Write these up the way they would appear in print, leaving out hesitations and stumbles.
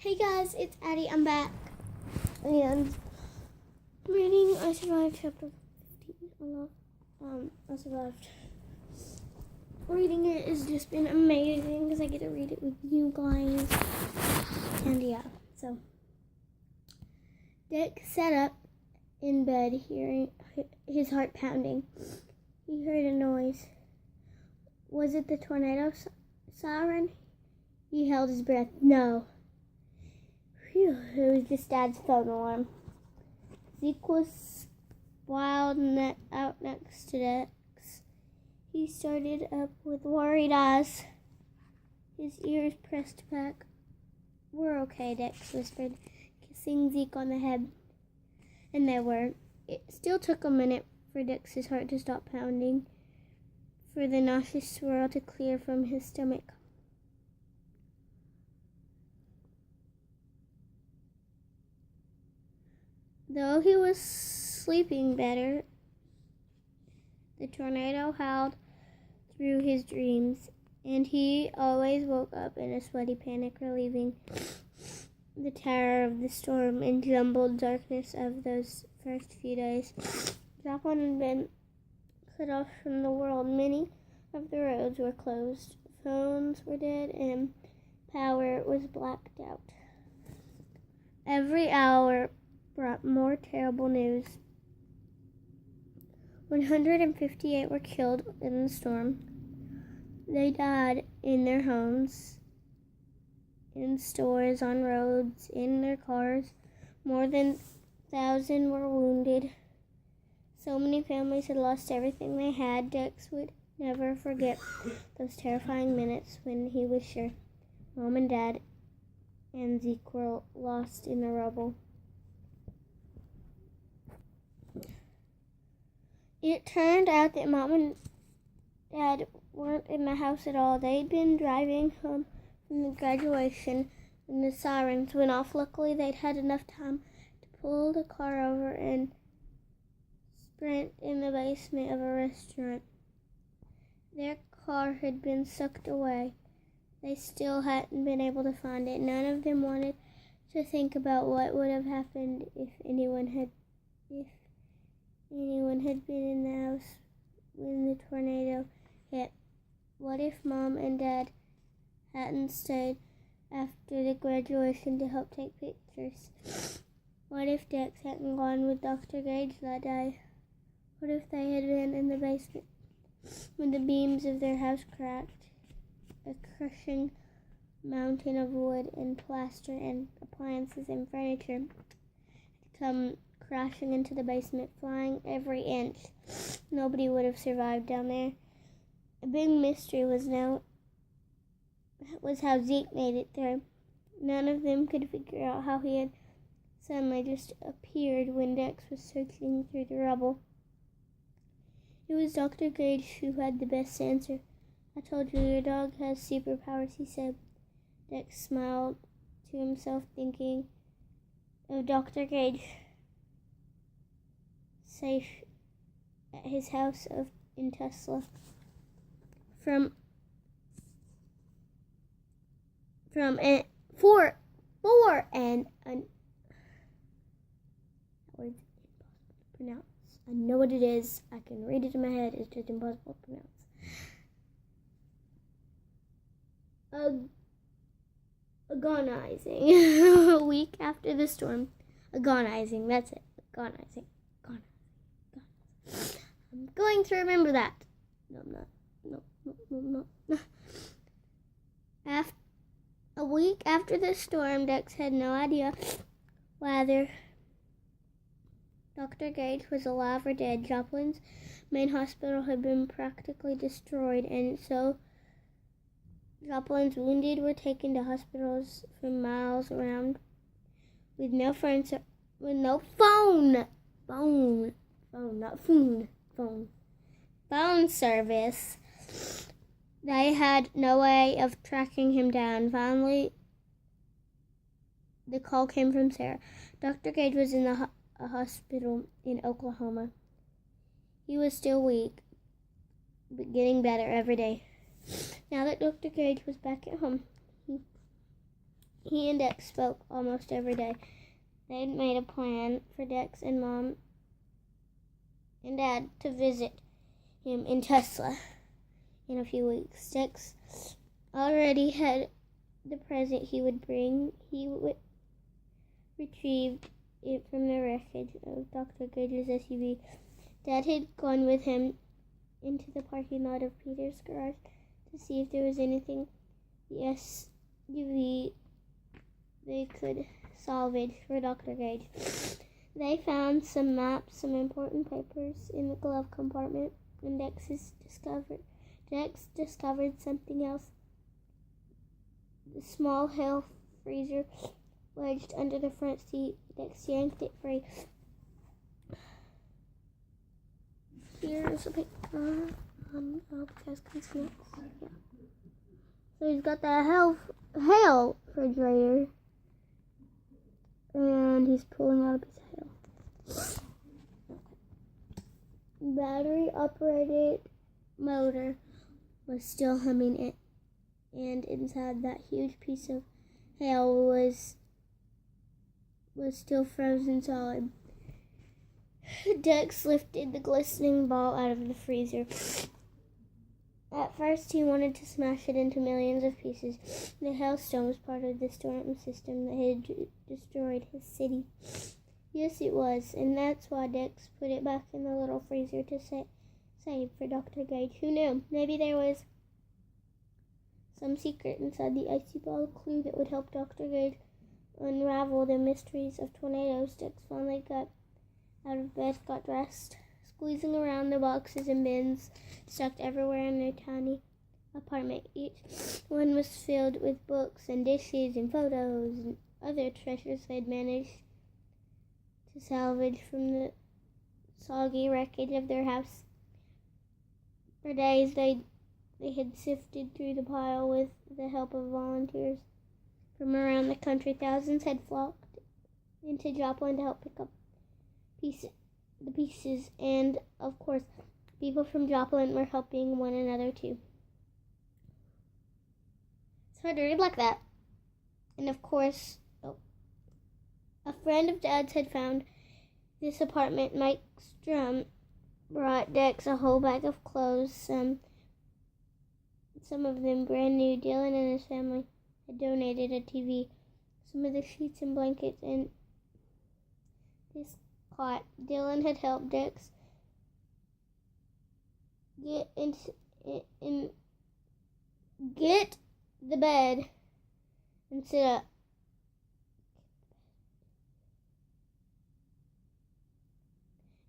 Hey guys, it's Addie. I'm back. And reading I Survived chapter 15. I survived. Reading it has just been amazing because I get to read it with you guys. And yeah, so Dick sat up in bed hearing his heart pounding. He heard a noise. Was it the tornado siren? He held his breath. No. Phew, it was just Dad's phone alarm. Zeke was wild out next to Dex. He started up with worried eyes, his ears pressed back. We're okay, Dex whispered, kissing Zeke on the head. And they were. It still took a minute for Dex's heart to stop pounding, for the nauseous swirl to clear from his stomach. Though he was sleeping better, the tornado howled through his dreams, and he always woke up in a sweaty panic, relieving the terror of the storm and jumbled darkness of those first few days. Joplin had been cut off from the world. Many of the roads were closed, phones were dead, and power was blacked out. Every hour brought more terrible news. 158 were killed in the storm. They died in their homes, in stores, on roads, in their cars. More than 1,000 were wounded. So many families had lost everything they had. Dex would never forget those terrifying minutes when he was sure Mom and Dad and Zeke were lost in the rubble. It turned out that Mom and Dad weren't in the house at all. They'd been driving home from the graduation when the sirens went off. Luckily, they'd had enough time to pull the car over and sprint in the basement of a restaurant. Their car had been sucked away. They still hadn't been able to find it. None of them wanted to think about what would have happened if anyone had been in the house when the tornado hit. What if Mom and Dad hadn't stayed after the graduation to help take pictures? What if Dex hadn't gone with Dr. Gage that day? What if they had been in the basement when the beams of their house cracked? A crushing mountain of wood and plaster and appliances and furniture had come crashing into the basement, flying every inch. Nobody would have survived down there. A big mystery was how Zeke made it there. None of them could figure out how he had suddenly just appeared when Dex was searching through the rubble. It was Dr. Gage who had the best answer. I told you, your dog has superpowers, he said. Dex smiled to himself, thinking of Dr. Gage, safe at his house in Tesla. Four and that word's impossible to pronounce. I know what it is. I can read it in my head. It's just impossible to pronounce. Agonizing. A week after the storm. Agonizing. That's it. Agonizing. I'm going to remember that. No, I'm not. No. A week after the storm, Dex had no idea whether Dr. Gage was alive or dead. Joplin's main hospital had been practically destroyed, and so Joplin's wounded were taken to hospitals for miles around with no phone service. They had no way of tracking him down. Finally, the call came from Sarah. Dr. Gage was in a hospital in Oklahoma. He was still weak, but getting better every day. Now that Dr. Gage was back at home, He and Dex spoke almost every day. They'd made a plan for Dex and Mom and Dad to visit him in Tesla in a few weeks. Dex already had the present he would bring. He retrieved it from the wreckage of Dr. Gage's SUV. Dad had gone with him into the parking lot of Peter's garage to see if there was anything the SUV they could salvage for Dr. Gage. They found some maps, some important papers in the glove compartment, and Dex discovered something else. The small Hale freezer wedged under the front seat. Dex yanked it free. Here's a picture of Caskin's snacks. Yeah. So he's got the Hale refrigerator, and he's pulling out a piece of Hale. Battery-operated motor was still humming it, and inside that huge piece of Hale was still frozen solid. Dex lifted the glistening ball out of the freezer. At first, he wanted to smash it into millions of pieces. The hailstone was part of the storm system that had destroyed his city. Yes, it was, and that's why Dex put it back in the little freezer to save for Dr. Gage. Who knew? Maybe there was some secret inside the icy ball, a clue that would help Dr. Gage unravel the mysteries of tornadoes. Dex finally got out of bed, got dressed, squeezing around the boxes and bins stuck everywhere in their tiny apartment. Each one was filled with books and dishes and photos and other treasures they'd managed to salvage from the soggy wreckage of their house. For days they had sifted through the pile with the help of volunteers from around the country. Thousands had flocked into Joplin to help pick up the pieces, and of course, people from Joplin were helping one another too. It's hard to read like that. And of course, a friend of Dad's had found this apartment. Mike Strum brought Dex a whole bag of clothes, some of them brand new. Dylan and his family had donated a TV, some of the sheets and blankets, and this cot. Dylan had helped Dex get the bed and sit up.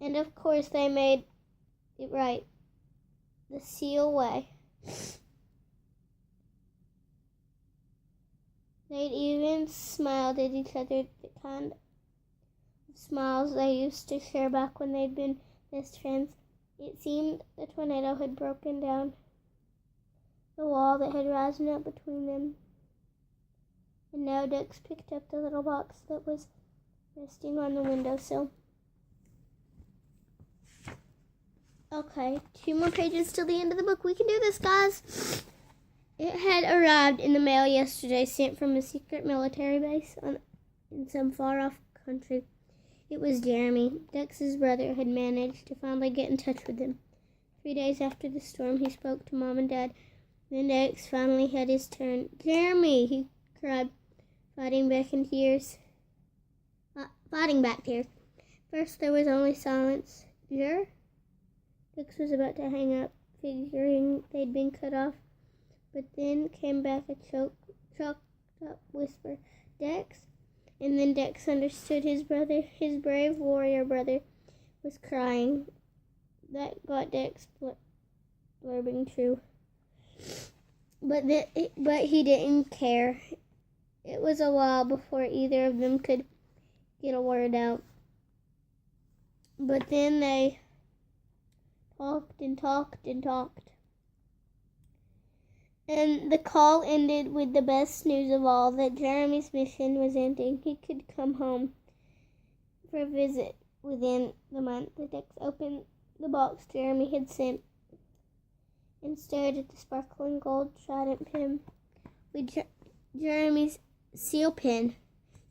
And of course they made it right the Seal way. They'd even smiled at each other, the kind of smiles they used to share back when they'd been best friends. It seemed the tornado had broken down the wall that had risen up between them. And now Dex picked up the little box that was resting on the windowsill. Okay, 2 more pages till the end of the book. We can do this, guys. It had arrived in the mail yesterday, sent from a secret military base in some far-off country. It was Jeremy. Dex's brother had managed to finally get in touch with him. 3 days after the storm, he spoke to Mom and Dad. Then Dex finally had his turn. "Jeremy!" he cried, fighting back tears. First, there was only silence. "Sure?" Dex was about to hang up, figuring they'd been cut off. But then came back a choked-up whisper. "Dex?" And then Dex understood his brother, his brave warrior brother, was crying. That got Dex blurbing true. But he didn't care. It was a while before either of them could get a word out. But then they talked and talked and talked. And the call ended with the best news of all, that Jeremy's mission was ending. He could come home for a visit within the month. Dex opened the box Jeremy had sent and stared at the sparkling gold trident pin with Jeremy's seal pin.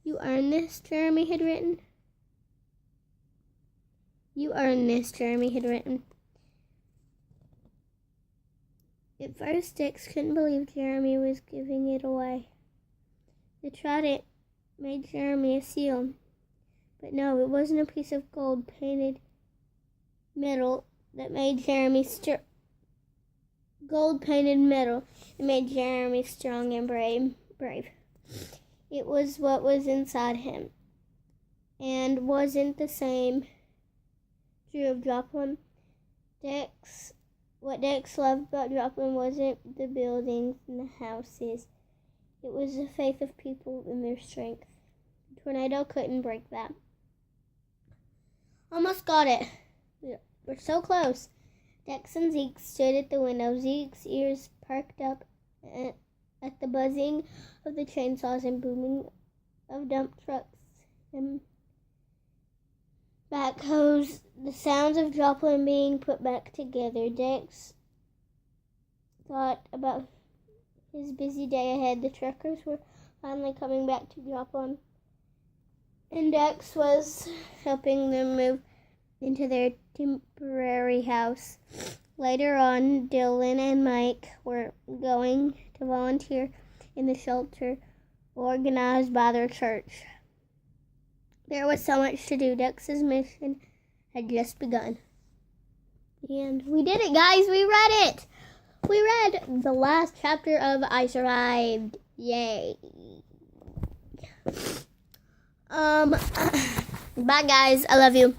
You earned this, Jeremy had written. You earned this, Jeremy had written. At first, Dex couldn't believe Jeremy was giving it away. The trident made Jeremy a seal. But no, it wasn't a piece of gold-painted metal that made Jeremy gold-painted metal that made Jeremy strong and brave. It was what was inside him, and wasn't the same true of Joplin. What Dex loved about Joplin wasn't the buildings and the houses. It was the faith of people and their strength. The tornado couldn't break that. Almost got it. We're so close. Dex and Zeke stood at the window, Zeke's ears perked up at the buzzing of the chainsaws and booming of dump trucks and backhoes, the sounds of Joplin being put back together. Dex thought about his busy day ahead. The truckers were finally coming back to Joplin, and Dex was helping them move into their temporary house. Later on, Dylan and Mike were going to volunteer in the shelter organized by their church. There was so much to do. Dex's mission had just begun. And we did it, guys. We read it. We read the last chapter of I Survived. Yay. Bye, guys. I love you.